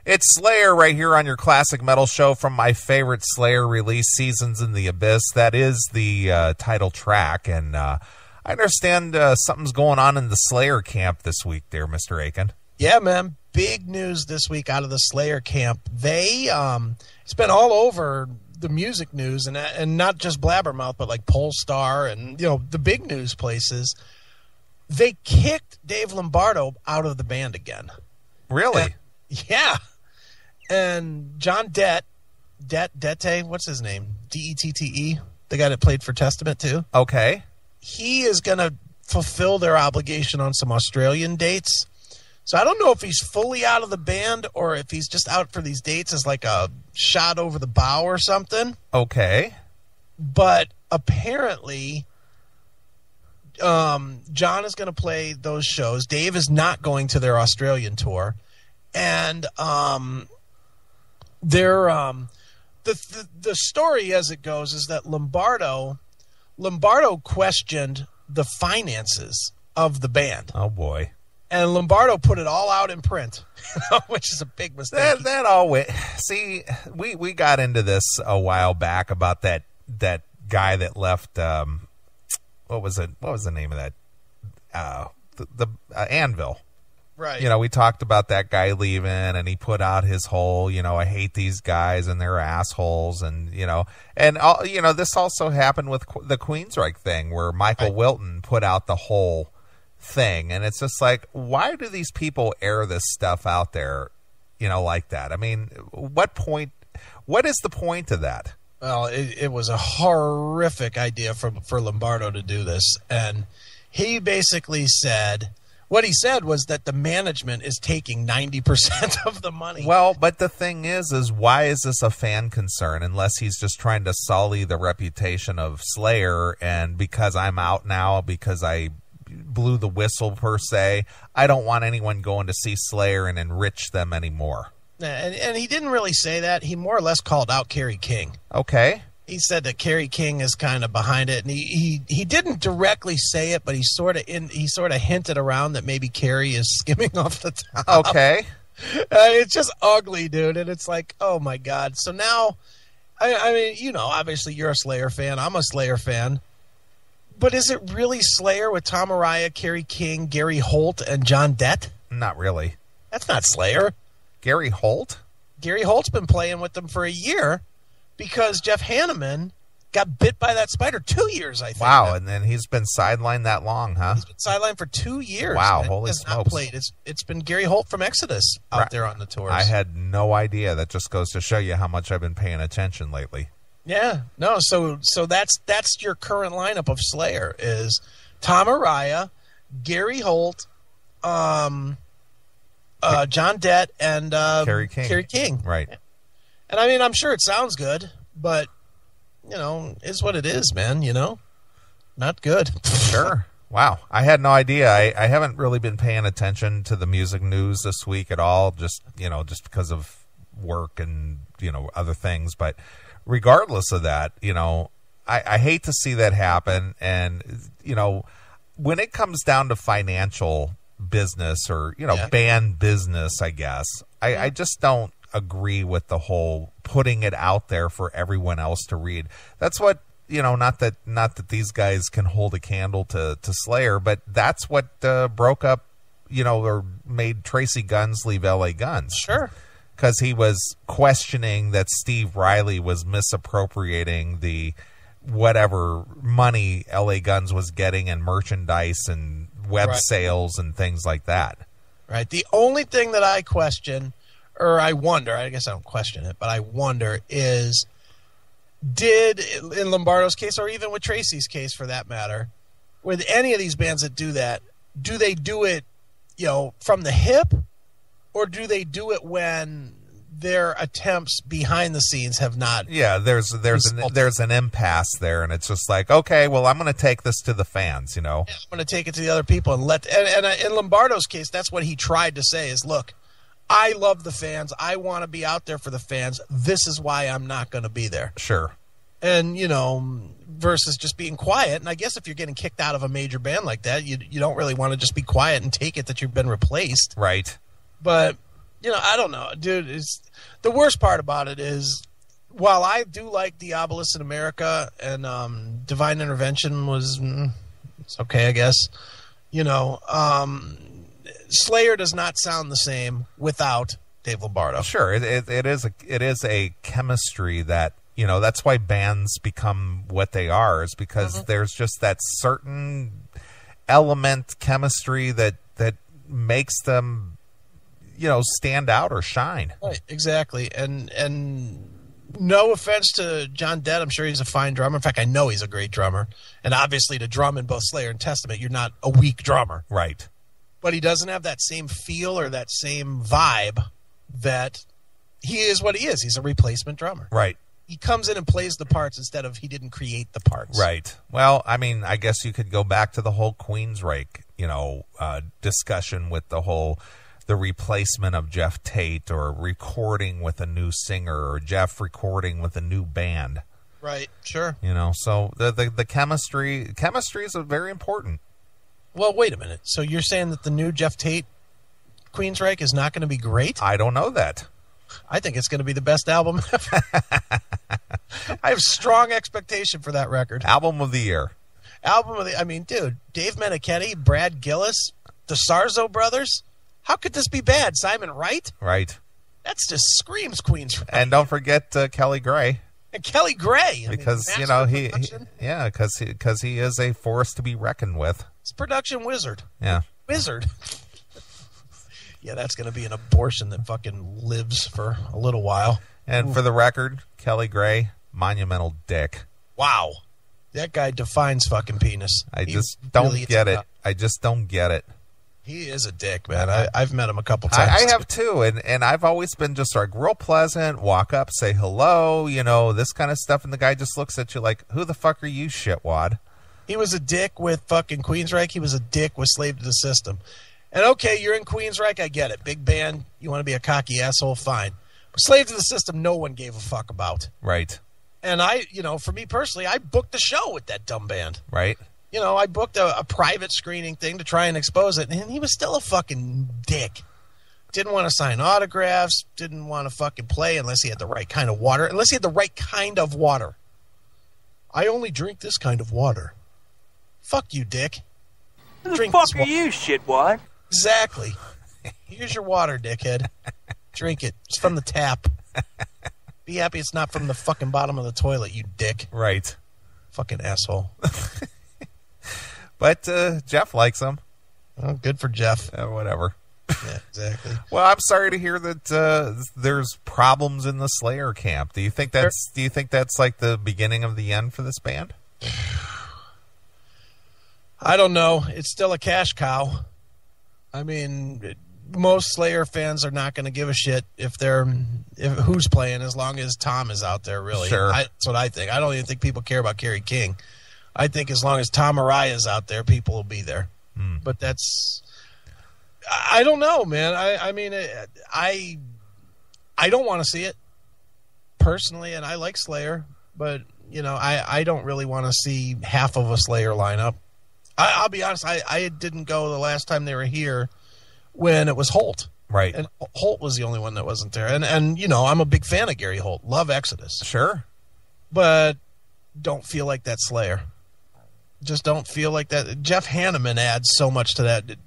It's Slayer right here on your classic metal show from my favorite Slayer release, Seasons in the Abyss. That is the title track, and I understand something's going on in the Slayer camp this week there, Mr. Aiken. Yeah, man. Big news this week out of the Slayer camp. They, it's been all over the music news, and not just Blabbermouth, but like Polestar and, you know, the big news places. They kicked Dave Lombardo out of the band again. Really? Yeah. And John Dette, what's his name? Dette, the guy that played for Testament too. Okay. He is going to fulfill their obligation on some Australian dates. So I don't know if he's fully out of the band or if he's just out for these dates as like a shot over the bow or something. Okay. But apparently, John is going to play those shows. Dave is not going to their Australian tour. And the story as it goes is that Lombardo questioned the finances of the band. Oh boy. And Lombardo put it all out in print, which is a big mistake. That always, see, we got into this a while back about that guy that left what was the name of that the Anvil. Right. You know, we talked about that guy leaving, and he put out his whole, you know, I hate these guys and they're assholes, and you know, this also happened with the Queensryche thing, where Michael Wilton put out the whole thing, and it's just like, why do these people air this stuff out there, you know, like that? I mean, what is the point of that? Well, it was a horrific idea for Lombardo to do this, and he basically said. What he said was that the management is taking 90% of the money. Well, but the thing is why is this a fan concern unless he's just trying to sully the reputation of Slayer, and because I'm out now, because I blew the whistle per se, I don't want anyone going to see Slayer and enrich them anymore. And he didn't really say that. He more or less called out Kerry King. Okay. He said that Kerry King is kind of behind it, and he didn't directly say it, but he sort of hinted around that maybe Kerry is skimming off the top. Okay, it's just ugly, dude, and it's like, oh my god. So now, I mean, you know, obviously you're a Slayer fan, I'm a Slayer fan, but is it really Slayer with Tom Araya, Kerry King, Gary Holt, and John Dette? Not really. That's not Slayer. Gary Holt? Gary Holt's been playing with them for a year. Because Jeff Hanneman got bit by that spider 2 years, I think. Wow, and then he's been sidelined that long, huh? He's been sidelined for 2 years. Wow, man. holy smokes. It's been Gary Holt from Exodus out there on the tours. I had no idea. That just goes to show you how much I've been paying attention lately. Yeah, no, so that's your current lineup of Slayer is Tom Araya, Gary Holt, John Dette, and Kerry King. Right. And I mean, I'm sure it sounds good, but, you know, it's what it is, man, you know? Not good. Sure. Wow. I had no idea. I haven't really been paying attention to the music news this week at all, just because of work and, you know, other things. But regardless of that, you know, I hate to see that happen. And, you know, when it comes down to financial business or, you know, band business, I guess, I just don't agree with the whole putting it out there for everyone else to read. That's what, you know, not that these guys can hold a candle to Slayer, but that's what broke up, you know, or made Tracy Guns leave LA Guns. Sure. Because he was questioning that Steve Riley was misappropriating the whatever money LA Guns was getting in merchandise and web sales and things like that. Right. The only thing that I question, or I wonder, I guess I don't question it, but I wonder is, did, in Lombardo's case, or even with Tracy's case for that matter, with any of these bands that do that, do they do it, you know, from the hip, or do they do it when their attempts behind the scenes have not? Yeah, there's an impasse there, and it's just like, okay, well, I'm going to take this to the fans, you know. Yeah, I'm going to take it to the other people and and in Lombardo's case, that's what he tried to say is, look, I love the fans. I want to be out there for the fans. This is why I'm not going to be there. Sure. And, you know, versus just being quiet. And I guess if you're getting kicked out of a major band like that, you don't really want to just be quiet and take it that you've been replaced. Right. But, I don't know, dude. The worst part about it is, while I do like Diabolus in America and Divine Intervention was it's okay, I guess. Slayer does not sound the same without Dave Lombardo. Sure, it is a chemistry that, that's why bands become what they are, is because there's just that certain element chemistry that makes them, stand out or shine. Right, exactly. And no offense to John Dett, I'm sure he's a fine drummer. In fact, I know he's a great drummer. And obviously to drum in both Slayer and Testament, you're not a weak drummer. Right. But he doesn't have that same feel or that same vibe that he is what he is. He's a replacement drummer. Right. He comes in and plays the parts instead of he didn't create the parts. Right. Well, I mean, I guess you could go back to the whole Queensryche, discussion with the replacement of Jeff Tate, or recording with a new singer, or Jeff recording with a new band. Right. Sure. So the chemistry is very important. Well, wait a minute. So you're saying that the new Jeff Tate Queensryche is not going to be great? I don't know that. I think it's going to be the best album ever. I have strong expectation for that record. Album of the year. Dude, Dave Meniketti, Brad Gillis, the Sarzo brothers. How could this be bad? Simon Wright? Right. That's just screams Queensryche. And don't forget Kelly Gray. And Kelly Gray. Because, he is a force to be reckoned with. It's production wizard. Yeah. Wizard. Yeah, that's going to be an abortion that fucking lives for a little while. And for the record, Kelly Gray, monumental dick. Wow. That guy defines fucking penis. I just don't get it. I just don't get it. He is a dick, man. I've met him a couple times. I have too, and I've always been just like real pleasant, walk up, say hello, this kind of stuff, and the guy just looks at you like, who the fuck are you, shitwad? He was a dick with fucking Queensryche. He was a dick with Slave to the System. And okay, you're in Queensryche, I get it. Big band, you want to be a cocky asshole, fine. But Slave to the System, no one gave a fuck about. Right. And for me personally, I booked the show with that dumb band. Right. I booked a private screening thing to try and expose it, and he was still a fucking dick. Didn't want to sign autographs, didn't want to fucking play unless he had the right kind of water. I only drink this kind of water. Fuck you, dick. Who the fuck are you, shitwad? Exactly. Here's your water, dickhead. Drink it. It's from the tap. Be happy it's not from the fucking bottom of the toilet, you dick. Right. Fucking asshole. But Jeff likes him. Oh, good for Jeff. Whatever. Yeah, exactly. Well, I'm sorry to hear that there's problems in the Slayer camp. Do you think that's like the beginning of the end for this band? I don't know. It's still a cash cow. I mean, most Slayer fans are not going to give a shit if who's playing, as long as Tom is out there, really. Sure. That's what I think. I don't even think people care about Kerry King. I think as long as Tom Araya is out there, people will be there. But I don't know, man. I don't want to see it personally, and I like Slayer, but I don't really want to see half of a Slayer lineup. I'll be honest, I didn't go the last time they were here when it was Holt. Right. And Holt was the only one that wasn't there. And I'm a big fan of Gary Holt. Love Exodus. Sure. But don't feel like that Slayer. Just don't feel like that. Jeff Hanneman adds so much to that.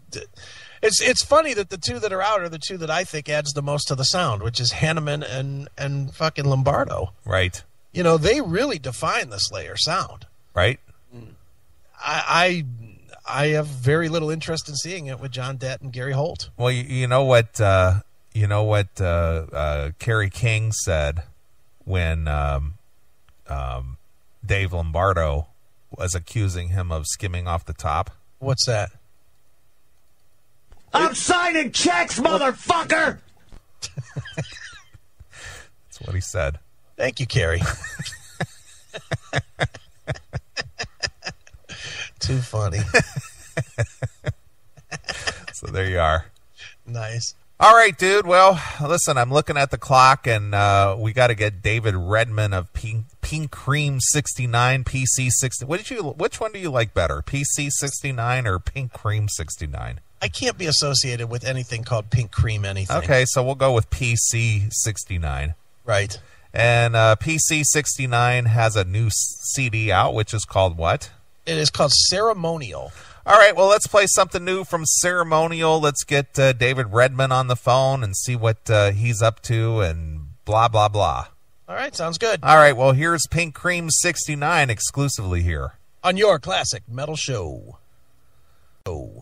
It's funny that the two that are out are the two that I think adds the most to the sound, which is Hanneman and fucking Lombardo. Right. They really define the Slayer sound. Right. I have very little interest in seeing it with John Dett and Gary Holt. Well, you know what Kerry King said when Dave Lombardo was accusing him of skimming off the top? What's that? I'm signing checks, motherfucker! That's what he said. Thank you, Kerry. Too funny. So there you are. Nice. All right, dude. Well, listen, I'm looking at the clock, and we got to get David Redman of Pink Cream 69, PC 60. Which one do you like better, PC 69 or Pink Cream 69? I can't be associated with anything called Pink Cream anything. Okay, so we'll go with PC 69. Right. And PC 69 has a new CD out, which is called what? It is called Ceremonial. All right, well, let's play something new from Ceremonial. Let's get David Redman on the phone and see what he's up to and blah, blah, blah. All right, sounds good. All right, well, here's Pink Cream 69 exclusively here on your Classic Metal Show. Oh.